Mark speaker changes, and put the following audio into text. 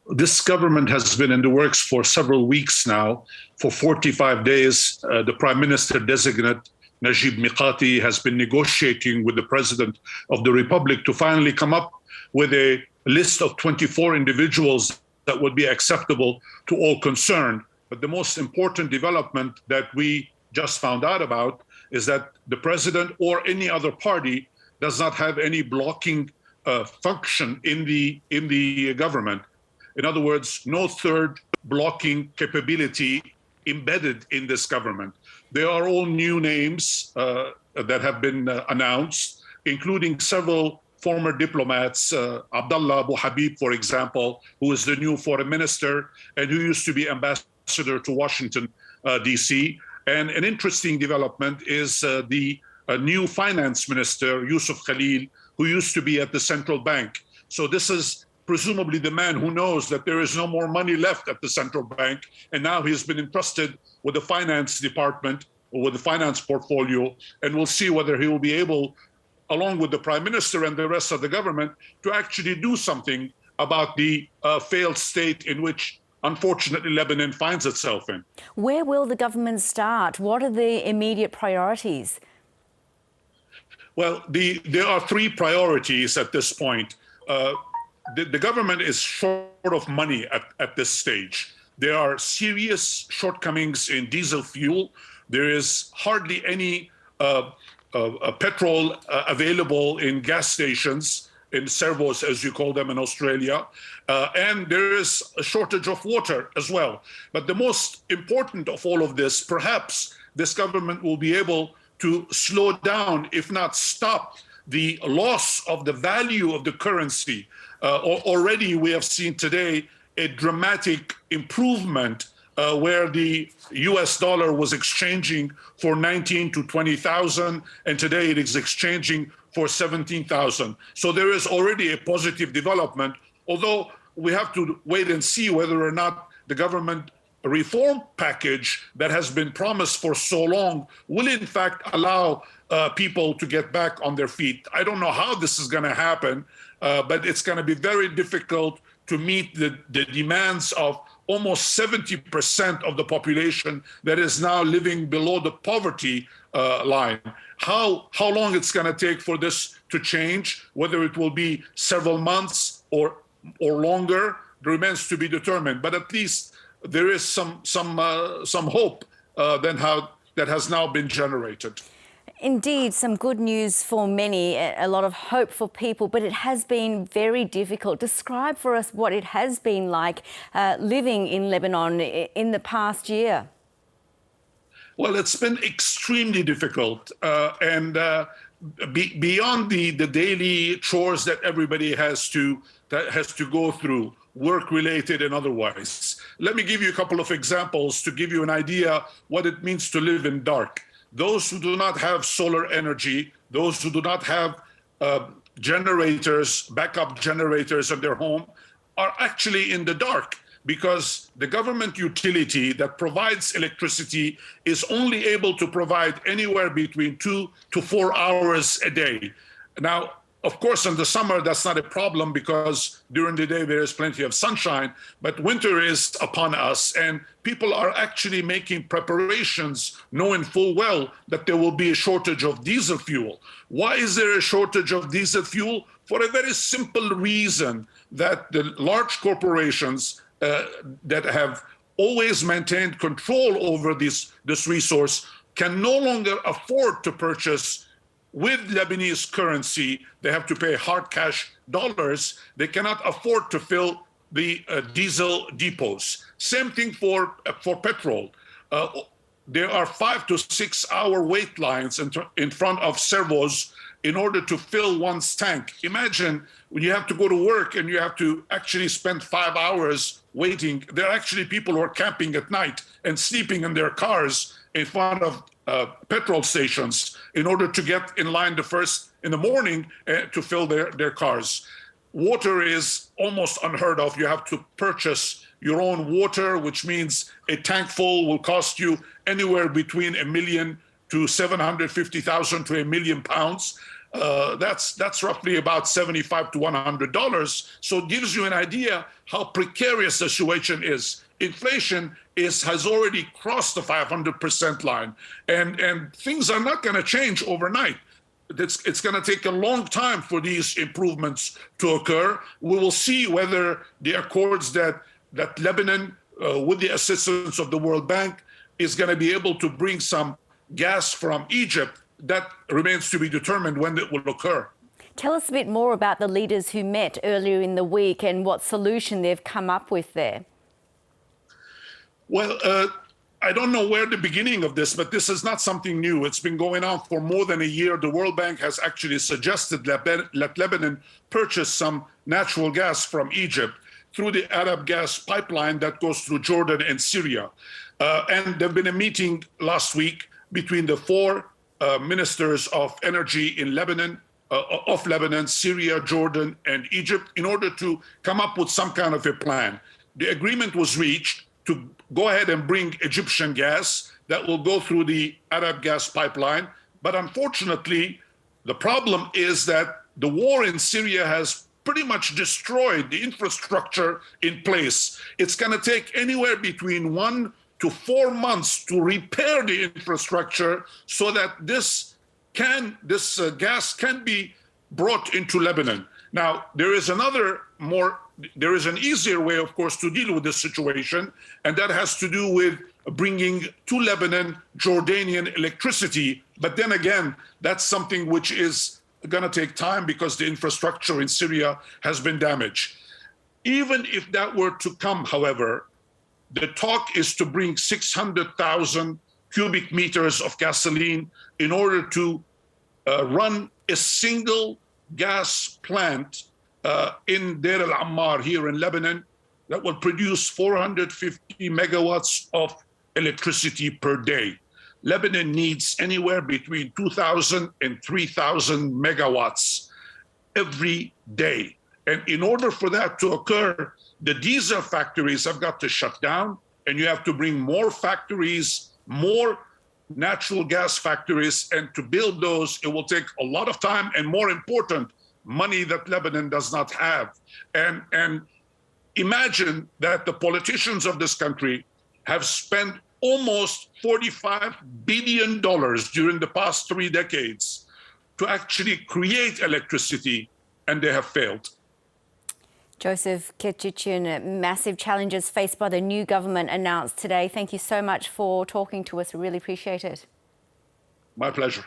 Speaker 1: This government has been in the works for several weeks now. For 45 days, the Prime Minister designate, Najib Mikati, has been negotiating with the President of the Republic to finally come up with a list of 24 individuals that would be acceptable to all concerned. But the most important development that we just found out about is that the President or any other party does not have any blocking function in the government. In other words, no third blocking capability embedded in this government. There are all new names that have been announced, including several former diplomats, Abdullah Abu Habib, for example, who is the new foreign minister and who used to be ambassador to Washington, D.C. And an interesting development is the new finance minister, Yusuf Khalil, who used to be at the central bank. So this is presumably the man who knows that there is no more money left at the central bank, and now he's been entrusted with the finance department or with the finance portfolio, and we'll see whether he will be able, along with the Prime Minister and the rest of the government, to actually do something about the failed state in which, unfortunately, Lebanon finds itself in. Where will the government start? What are the immediate priorities? Well, there are three priorities at this point. The government is short of money at this stage. There are serious shortcomings in diesel fuel. There is hardly any petrol available in gas stations, in servos, as you call them in Australia. And there is a shortage of water as well. But the most important of all of this, perhaps this government will be able to slow down, if not stop, the loss of the value of the currency. Already we have seen today a dramatic improvement where the US dollar was exchanging for 19 to 20,000, and today it is exchanging for 17,000. So there is already a positive development, although we have to wait and see whether or not the government reform package that has been promised for so long will in fact allow people to get back on their feet. I don't know how this is going to happen, but it's going to be very difficult to meet the demands of almost 70% of the population that is now living below the poverty line. How long it's going to take for this to change, whether it will be several months or longer, remains to be determined. But at least there is some hope that has now been generated. Indeed, some good news for many, a lot of hope for people, but it has been very difficult. Describe for us what it has been like living in Lebanon in the past year. Well, it's been extremely difficult, and beyond the daily chores that everybody has to go through, work-related and otherwise. Let me give you a couple of examples to give you an idea what it means to live in dark. Those who do not have solar energy, those who do not have generators, backup generators in their home, are actually in the dark because the government utility that provides electricity is only able to provide anywhere between 2 to 4 hours a day. Now, of course, in the summer, that's not a problem because during the day there is plenty of sunshine, but winter is upon us and people are actually making preparations knowing full well that there will be a shortage of diesel fuel. Why is there a shortage of diesel fuel? For a very simple reason, that the large corporations that have always maintained control over this resource can no longer afford to purchase with Lebanese currency. They have to pay hard cash dollars. They cannot afford to fill the diesel depots. Same thing for petrol. There are 5 to 6 hour wait lines in front of servos in order to fill one's tank. Imagine when you have to go to work and you have to actually spend 5 hours waiting. There are actually people who are camping at night and sleeping in their cars in front of petrol stations in order to get in line the first in the morning to fill their cars. Water is almost unheard of. You have to purchase your own water, which means a tank full will cost you anywhere between $1 million to 750,000 to £1 million. That's roughly about $75 to $100. So it gives you an idea how precarious the situation is. Inflation has already crossed the 500% line, and things are not going to change overnight. It's going to take a long time for these improvements to occur. We will see whether the accords that Lebanon, with the assistance of the World Bank, is going to be able to bring some gas from Egypt. That remains to be determined when it will occur.
Speaker 2: Tell us a bit more about the leaders who met earlier in the week and what solution they've come up with there.
Speaker 1: Well, I don't know where the beginning of this, but this is not something new. It's been going on for more than a year. The World Bank has actually suggested that Lebanon purchase some natural gas from Egypt through the Arab gas pipeline that goes through Jordan and Syria. And there's been a meeting last week between the four ministers of energy in Lebanon, Syria, Jordan, and Egypt, in order to come up with some kind of a plan. The agreement was reached to go ahead and bring Egyptian gas that will go through the Arab gas pipeline. But unfortunately, the problem is that the war in Syria has pretty much destroyed the infrastructure in place. It's going to take anywhere between 1 to 4 months to repair the infrastructure so that this gas can be brought into Lebanon. Now, there is an easier way, of course, to deal with this situation, and that has to do with bringing to Lebanon Jordanian electricity. But then again, that's something which is going to take time because the infrastructure in Syria has been damaged. Even if that were to come, however, the talk is to bring 600,000 cubic meters of gasoline in order to run a single gas plant in Deir al-Ammar here in Lebanon that will produce 450 megawatts of electricity per day. Lebanon needs anywhere between 2,000 and 3,000 megawatts every day. And in order for that to occur, the diesel factories have got to shut down, and you have to bring more factories, more natural gas factories, and to build those, it will take a lot of time and, more important, money that Lebanon does not have. And imagine that the politicians of this country have spent almost $45 billion during the past 3 decades to actually create electricity, and they have failed.
Speaker 2: Joseph Kechichian, massive challenges faced by the new government announced today. Thank you so much for talking to us. We really appreciate it.
Speaker 1: My pleasure.